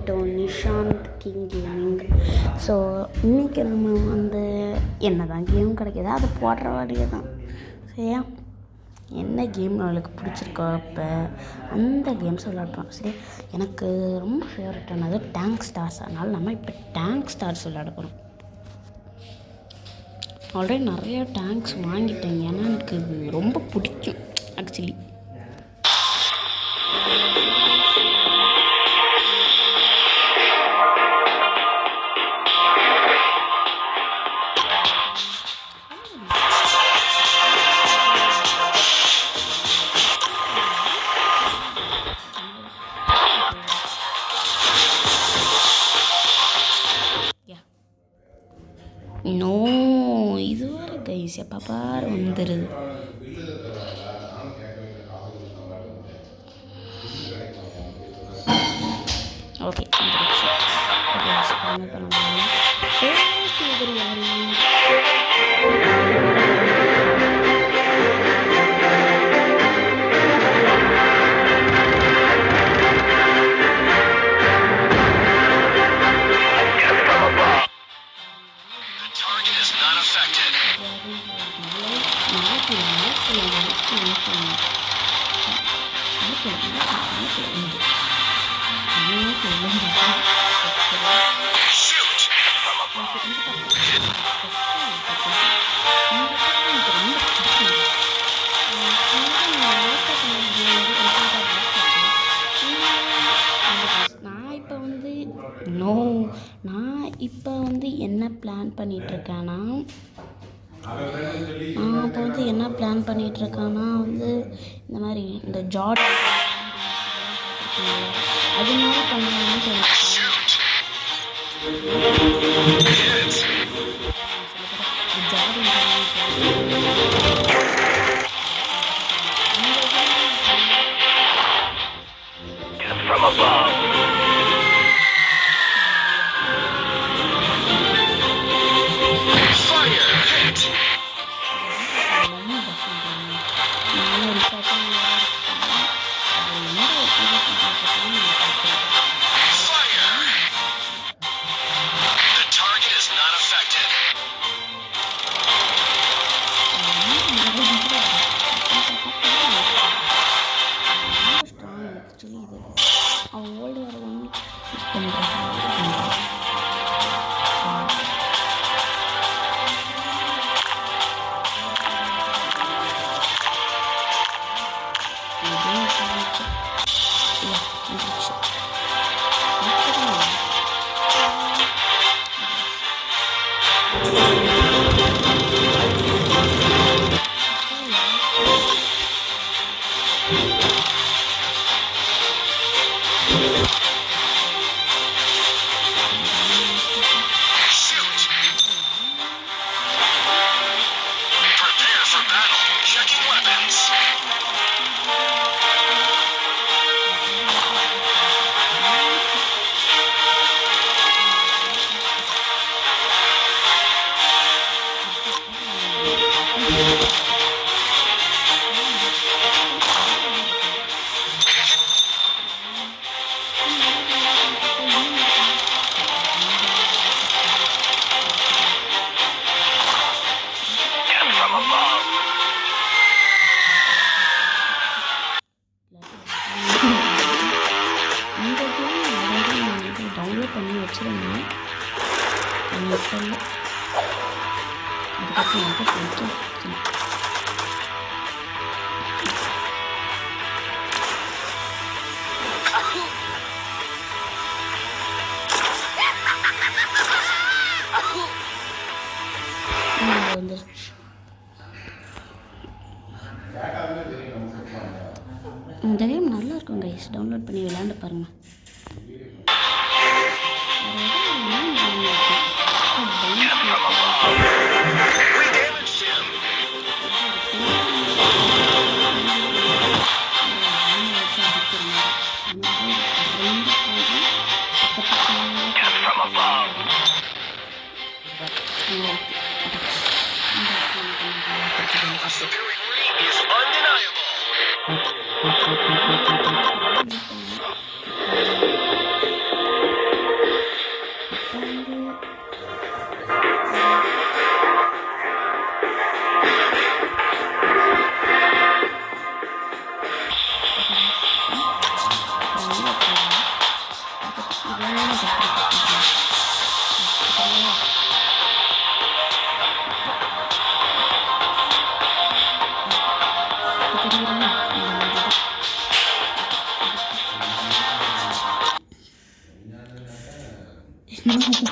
To Nishanth King Gaming. So இன்றைக்கி நம்ம வந்து என்ன தான் கேம் கிடைக்கிதோ அதை போடுற வழியே தான். சரியா, என்ன கேம் நம்மளுக்கு பிடிச்சிருக்கோ இப்போ அந்த கேம்ஸ் விளையாடுறோம். சரி, எனக்கு ரொம்ப ஃபேவரட்டானது டேங்க் ஸ்டார்ஸ். அதனால் நம்ம இப்போ டேங்க் ஸ்டார்ஸ் விளையாட போகிறோம். ஆல்ரெடி நிறைய டேங்க்ஸ் வாங்கிட்டேன், ஏன்னா எனக்கு இது ரொம்ப பிடிக்கும் ஆக்சுவலி. நோ, இது வரை கைஸ் எப்போ பாரு வந்துடுது. ஓகே, நான் இப்போ வந்து என்ன பிளான் பண்ணிகிட்ருக்கேன்னா வந்து இந்த மாதிரி இந்த ஜாட் அது மாதிரி பண்ணலான்னு டவுன்லோட் பண்ணி வச்சுருந்தேன். அதுக்கப்புறம் எனக்கு பிடிக்கும். இந்த கேம் நல்லா இருக்கும் கைஸ், டவுன்லோட் பண்ணி விளையாண்டு பாருங்கள். அப்படி வருதா?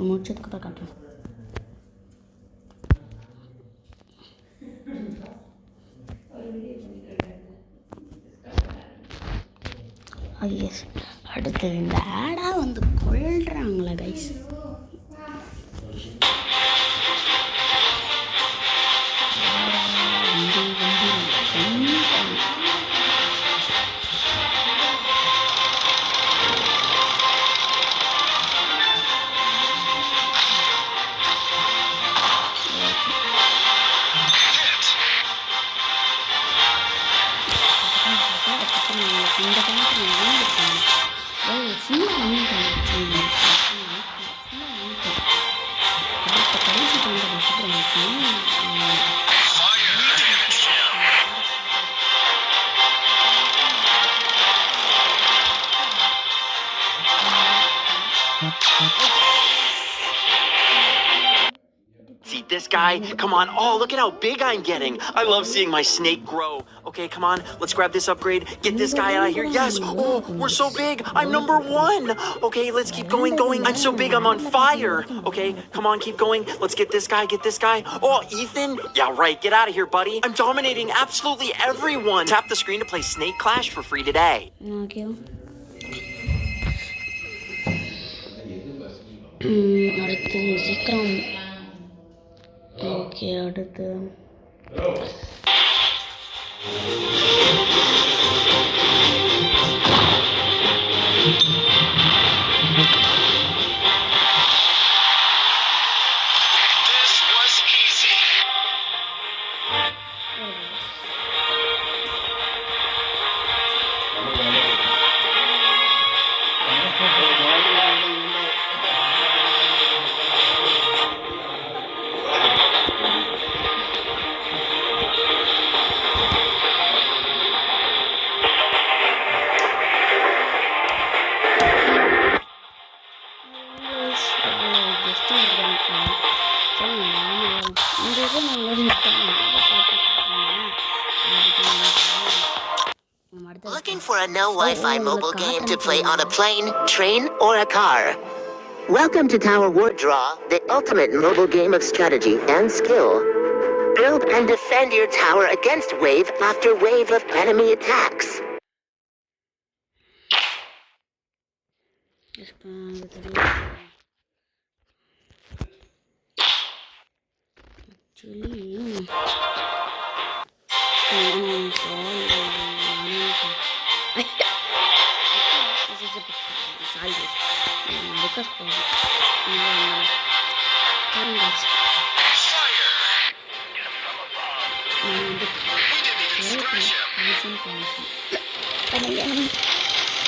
முடிச்சதுக்கு அப்புறம் காட்டுறேன். எஸ், அடுத்து இந்த ஆடாக வந்து கொள்றாங்களா guys? See this guy? Come on. Oh, look at how big I'm getting. I love seeing my snake grow. Okay, come on. Let's grab this upgrade. Get this guy out of here. Yes. Oh, we're so big. I'm number 1. Okay, let's keep going. I'm so big. I'm on fire. Okay, come on. Keep going. Let's get this guy. Oh, Ethan? Yeah, right. Get out of here, buddy. I'm dominating absolutely everyone. Tap the screen to play Snake Clash for free today. Okay. அடுத்து சீக்கிரம். Okay, அடுத்து Looking for a no Wi-Fi mobile game to play on a plane, train, or a car? Welcome to Tower War Draw, the ultimate mobile game of strategy and skill. Build and defend your tower against wave after wave of enemy attacks.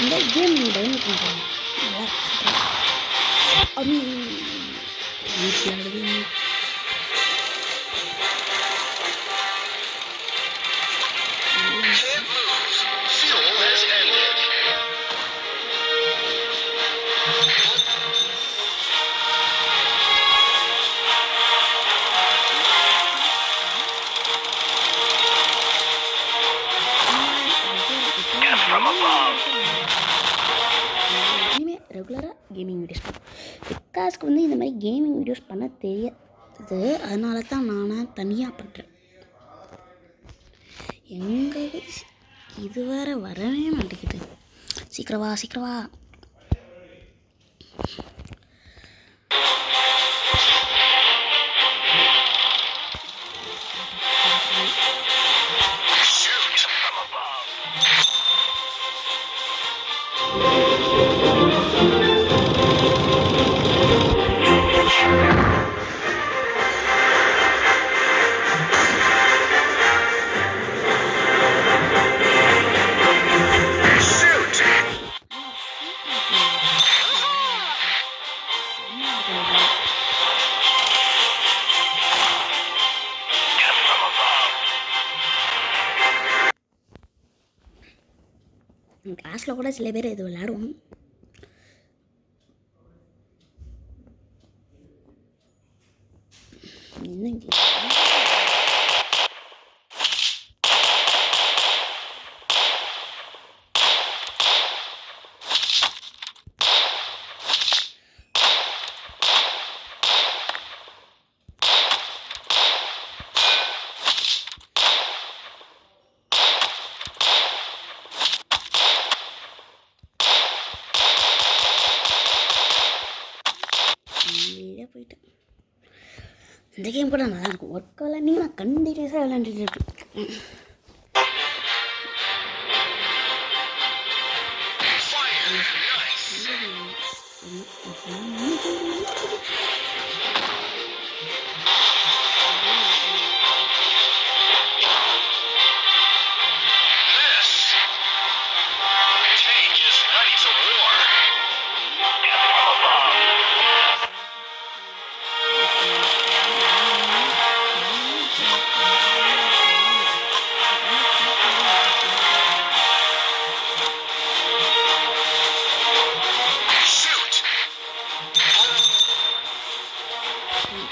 இந்த game download பண்ணுறேன். இனிமேல் ரெகுலராக gaming videos விகாஸ்க்கு வந்து இந்த மாதிரி gaming videos பண்ண தெரியாது. அதனால தான் நான் தனியாக பண்ணுறேன். எங்க இது வேற வரவே மாட்டேங்குது. சீக்கிரம் வா சீக்கிரம் வா. கிளாஸில் கூட சில பேர் இது விளையாடுவோம். என்னங்க போயிட்டு இந்த கேம் கூட நல்லா இருக்கும். ஒர்க் விளாண்டிங்கன்னா கண்டினியூஸாக விளாண்டுட்டு இருக்கு.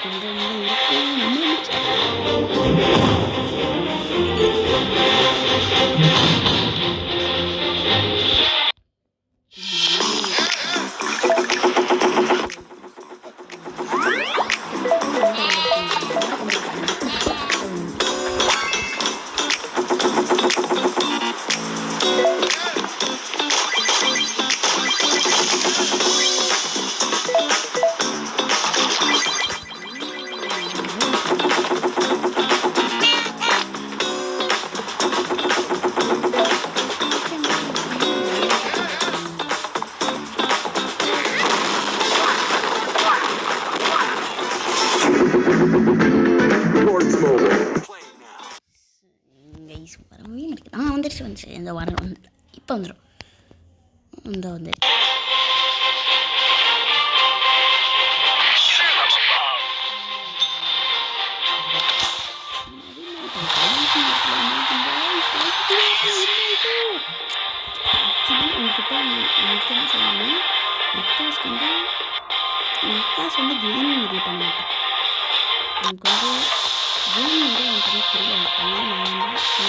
வரவே மாட்டேங்குது. வந்துருச்சு இந்த வாரம் வந்து இப்போ வந்துடும். இந்த வந்து உங்ககிட்ட முக்கியமாக சொல்லணும். விக்காஸ் வந்து கேமிங் வீடியோ பண்ண மாட்டேன். எனக்கு வந்து கேமிங் வந்து எனக்கு வந்து தெரியாது. அதனால் நான்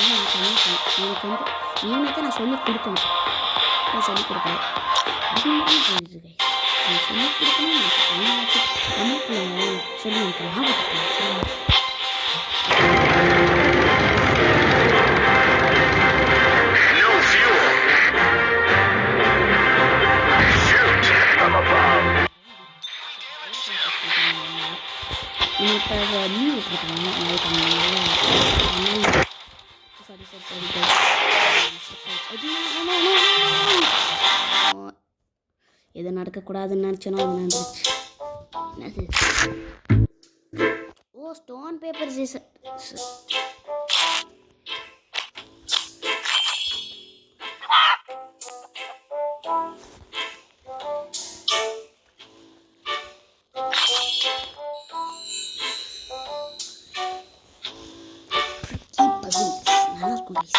எனக்கு வந்து இவனுக்கு நான் சொல்லிக் கொடுக்கணும். நான் சொல்லிக் கொடுக்கல அதிகமாக போயிடுது. நான் சொல்லிக் கொடுக்கணும். நமக்குள்ள சொல்லி எனக்கு லாபம் சொல்லி இப்போ லீவ் விட்டுருக்காங்க. எது நடக்கக்கூடாதுன்னு நினச்சனோ அது நடந்துச்சு. என்னது? ஓ, ஸ்டோன் பேப்பர் சீசன். நல்லா இருக்கும் guys.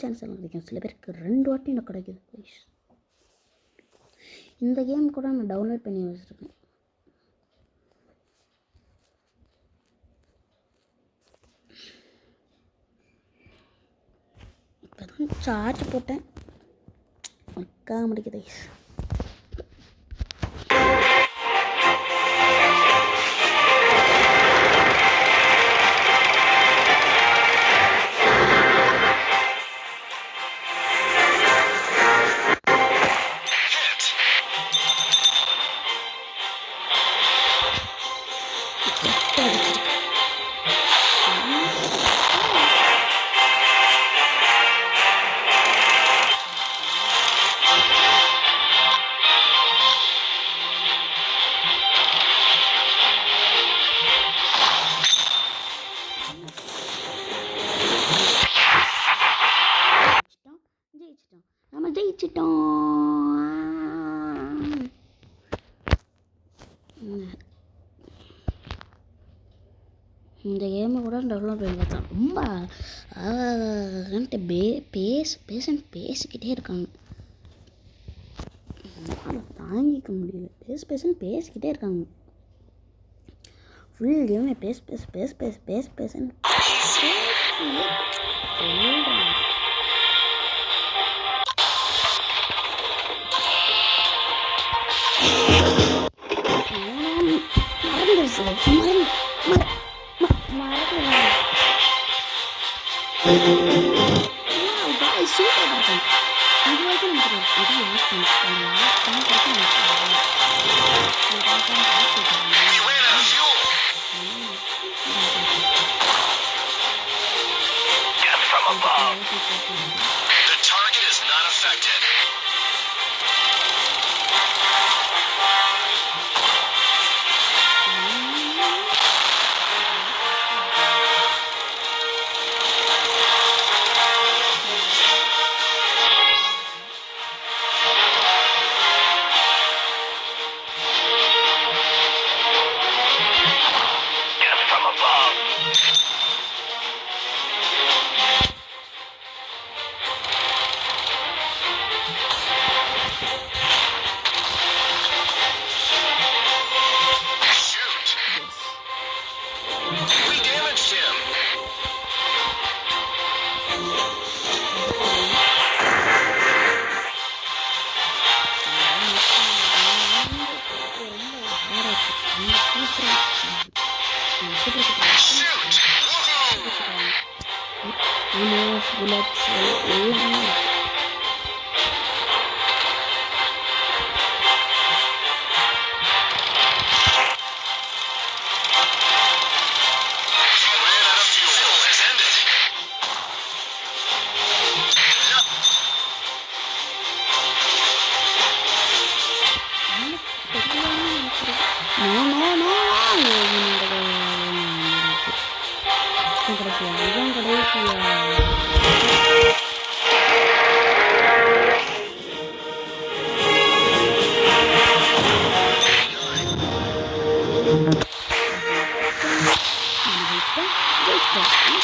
சான்ஸ் எல்லாம் கிடைக்கும், சில பேருக்கு 2 வாட்டி எனக்கு கிடைக்குது கைஸ். இந்த கேம் கூட நான் டவுன்லோட் பண்ணி வச்சுருக்கேன். இப்போ தான் சார்ஜ் போட்டேன், ஒர்க்காக முடிக்குது கைஸ். நம்ம ஜெயிச்சிட்டோம். இந்த கேமை கூட டெவலப் பண்ணி பார்த்தேன். ரொம்ப பேசிக்கிட்டே இருக்காங்க, தாங்கிக்க முடியல. பேசிக்கிட்டே இருக்காங்க. ஃபுல் கேமே பேசுன்னு The target is not affected. Death from above. Shoot! We damaged him. Shoot! Woohoo! Bullets எல்லாமே இருக்கு. We ran out of fuel. Fuel has ended. No.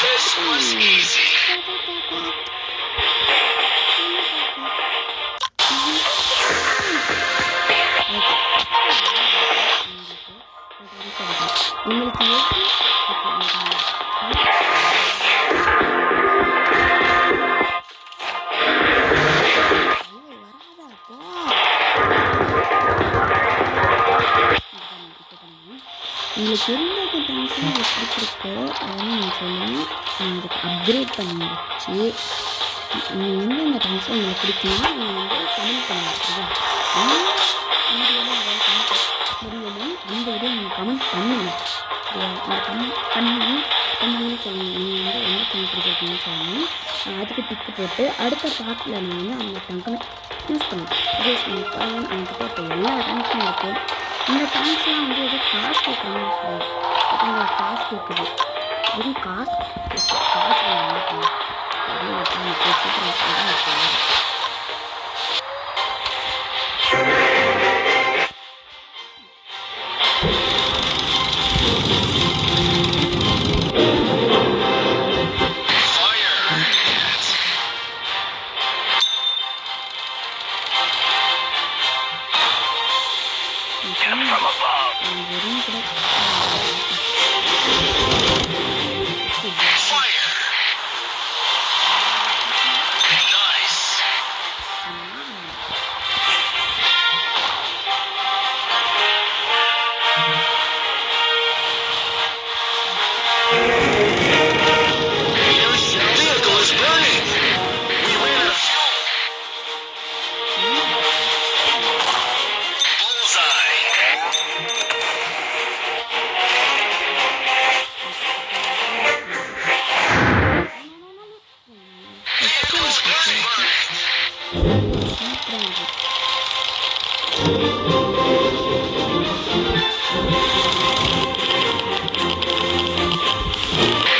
This was easy. உங்களுக்கு உங்களுக்கு எந்த டான்ஸும் உங்களுக்கு பிடிச்சிருக்கோ அதெல்லாம் நீங்கள் சொல்லுங்கள், நான் அதுக்கு அப்கிரேட் பண்ணி வச்சு நீங்கள் எந்தெந்த டான்ஸும் உங்களுக்கு பிடிக்குமோ நீங்கள் கமெண்ட் பண்ணுங்க. வீடியோவில் முடியுமோ அந்த வீடியோ நீங்கள் கமெண்ட் பண்ணுங்கள். சரியா? அந்த கமெண்ட் பண்ணுங்கன்னு சொல்லுங்கள். நீங்கள் எந்த டாங்க் பிடிச்சிருக்கீங்கன்னு சொல்லுங்கள். அதுக்கு டிக்கு போட்டு அடுத்த பார்ட்டில் நான் அந்த டங்கனை யூஸ் பண்ணுவேன். அவங்ககிட்ட இப்போ எல்லா டான்ஸும் இருக்குது. இந்த டான்ஸ்லாம் எதுவும் காசு கேட்குற மாதிரி சொல்லுவேன். காசு கேட்குது, வெறும் காசு Fire. Yes. Gift from above. வெறும் கூட Fire. Nice. Vehicle is burning. We ran out of fuel. Bullseye. Vehicle is burning.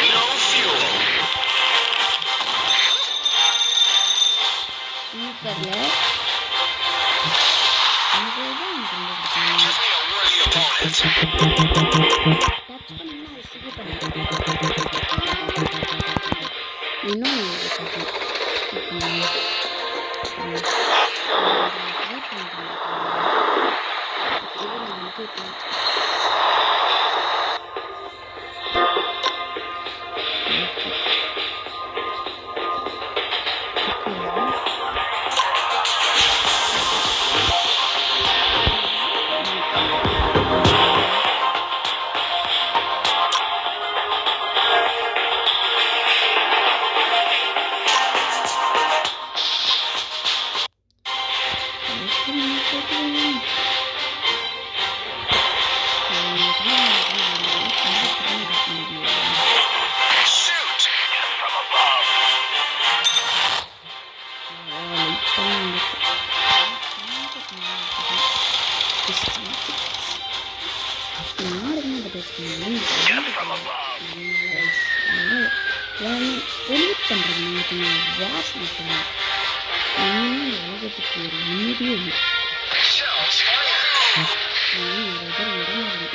No fuel. ஸ்பீக்கரில் Give me a worthy opponent. Touch பண்ணிங்கன்னா அது ஸ்பீக்கர் இன்னொன்று Shoot. Gift from above. Gift from above. Edit பண்ணுறது wash மட்டும்தான் இன்னும் உலகத்துக்கு ஒரு நிம்மதியே இல்லை Shells fire.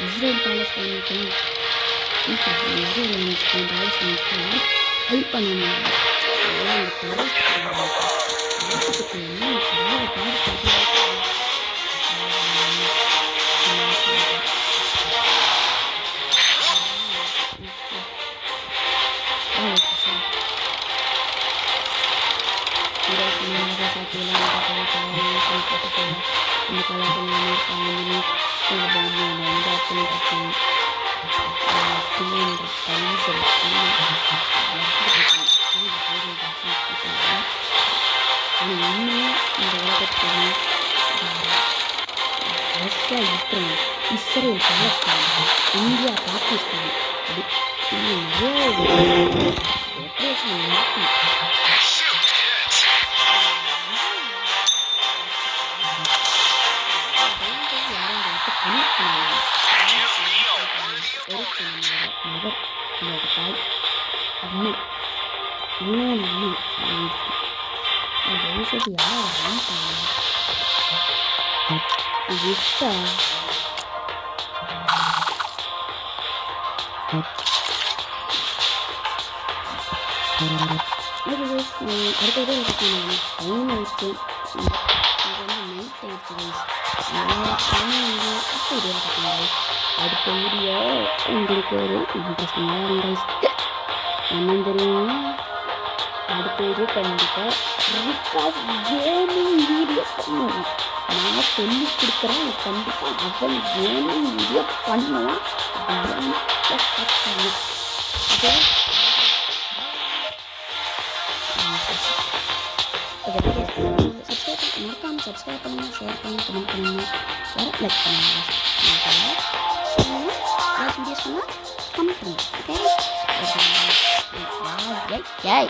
இஸ்ரேல் பாலஸ்தீனுக்கு இஸ்ரேல் பாலஸ்தீனுக்கு ஹெல்ப் பண்ணணும் அதெல்லாம் அந்த உலகத்துக்கு என்ன Russia Ukraine Israel Palestine India Pakistan இன்னும் நிறைய ஆப்ரேஷன் நடத்தி Shoot. Hit. Give me a worthy opponent. Mother உங்களோட தாய் அம்மா இன்னொன்று அம்மா தயவுசெய்து யாரும் வாங்கிட்டாங்க கிஃப்டா அடுத்த வீடியோ டைம் ஆயிடுச்சு அடுத்த வீடியோ உங்களுக்கு ஒரு இன்ட்ரெஸ்டிங்காக வரும் கைஸ் என்னன்னு தெரியுமா அடுத்த வீடியோ கண்டிப்பாக ரிகாஸ் கேமிங் வீடியோ பண்ணுவோம் நான் சொல்லி கொடுக்குறேன் கண்டிப்பாக அவன் கேமிங் வீடியோ பண்ணுவான் ஓகே சப்ஸ்கிரைப் பண்ணுங்கள் ஷேர் பண்ணுங்கள் கமெண்ட் பண்ணுங்கள் லைக் பண்ணுங்கள் வீடியோஸ் பண்ணால் கமெண்ட் பண்ணுங்கள் ஓகே பாய்